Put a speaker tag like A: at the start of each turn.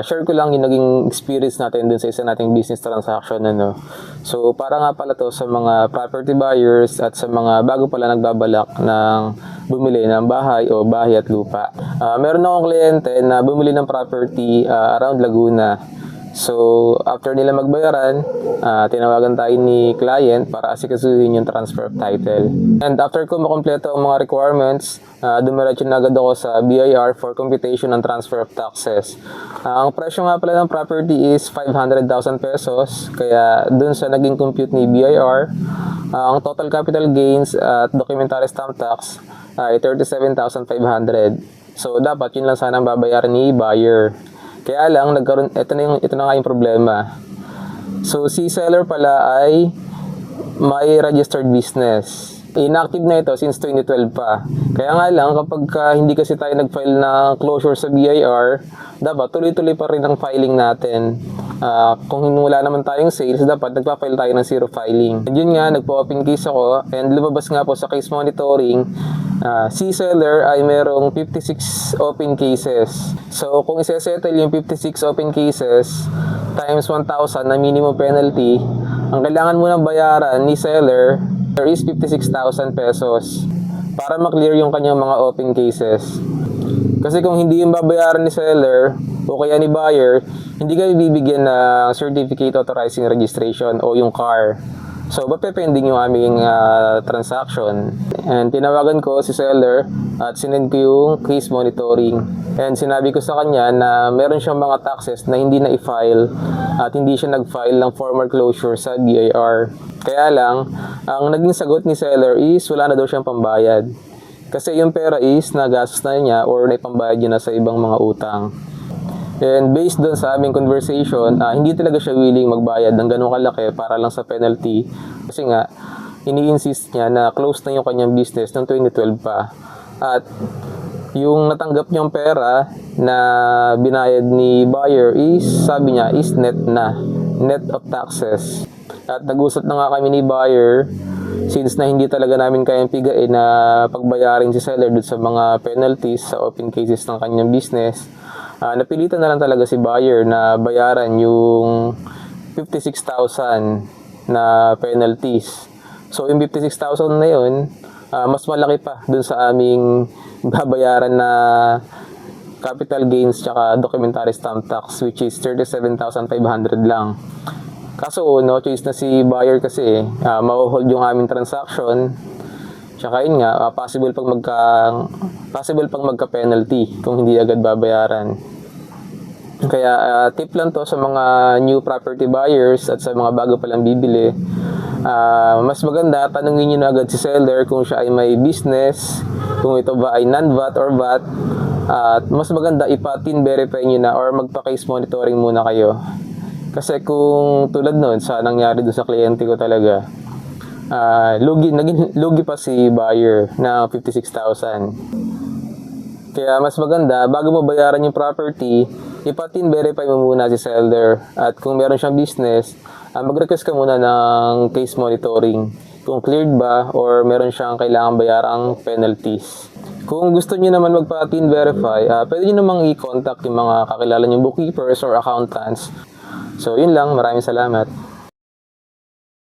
A: share ko lang yung naging experience natin dun sa isa nating business transaction. Ano. So, para nga pala to sa mga property buyers at sa mga bago pala nagbabalak ng bumili ng bahay o bahay at lupa. Meron akong kliyente na bumili ng property around Laguna. So, after nila magbayaran, tinawagan tayo ni client para asikasuhin yung transfer of title. And after ko makompleto ang mga requirements, dumiretso na agad ako sa BIR for computation and transfer of taxes. Ang presyo nga pala ng property is 500,000 pesos, kaya dun sa naging compute ni BIR, ang total capital gains at documentary stamp tax ay 37,500. So, dapat yun lang sana ang babayaran ni buyer. Kaya lang, ito na nga yung problema. So, si seller pala ay may registered business. Inactive na ito since 2012 pa. Kaya nga lang, kapag hindi kasi tayo nag-file ng closure sa BIR, dapat tuloy-tuloy pa rin ang filing natin. Kung wala naman tayong sales, dapat nagpa-file tayo ng zero filing. And yun nga, nagpo-open case ako and lumabas nga po sa case monitoring, si seller ay merong 56 open cases. So, kung isa-settle yung 56 open cases times 1,000 na minimum penalty, ang kailangan mo ng bayaran ni seller is 56,000 pesos para maklear yung kanyang mga open cases. Kasi kung hindi yung babayaran ni seller o kaya ni buyer, hindi kayo bibigyan ng certificate authorizing registration o yung CAR. So, mapepending yung aming transaction. And tinawagan ko si seller at sinend ko yung case monitoring. And sinabi ko sa kanya na meron siyang mga taxes na hindi na i-file at hindi siya nag-file ng formal closure sa BIR. Kaya lang, ang naging sagot ni seller is wala na daw siyang pambayad. Kasi yung pera is nagastos na niya or naipambayad niya na sa ibang mga utang. And based doon sa aming conversation, hindi talaga siya willing magbayad ng ganung kalaki para lang sa penalty. Kasi nga, ini-insist niya na close na yung kanyang business noong 2012 pa. At yung natanggap niyang pera na binayad ni buyer is, sabi niya, is net na. Net of taxes. At nag-usap na nga kami ni buyer, since na hindi talaga namin kayang pigain na pagbayarin si seller doon sa mga penalties sa open cases ng kanyang business, napilitan na lang talaga si buyer na bayaran yung 56,000 na penalties. So, yung 56,000 na yun, mas malaki pa dun sa aming babayaran na capital gains tsaka documentary stamp tax, which is 37,500 lang. Kaso, no choice na si buyer kasi, ma-hold yung aming transaction. Tsaka yun nga, possible pang magka-penalty kung hindi agad babayaran. Kaya tip lang to sa mga new property buyers at sa mga bago palang bibili. Mas maganda, tanungin nyo na agad si seller kung siya ay may business, kung ito ba ay non-VAT or VAT. At mas maganda, ipa-tin verify nyo na or magpa-case monitoring muna kayo. Kasi kung tulad nun, sa nangyari doon sa kliyente ko talaga, lugi pa si buyer na 56,000. Kaya mas maganda, bago mo bayaran yung property, ipa-tin verify mo muna si seller. At kung meron siyang business, mag-request ka muna ng case monitoring kung cleared ba or meron siyang kailangan bayarang penalties. Kung gusto niyo naman magpa-tin verify, pwede niyo namang i-contact yung mga kakilala niyong bookkeepers or accountants. So, yun lang. Maraming salamat.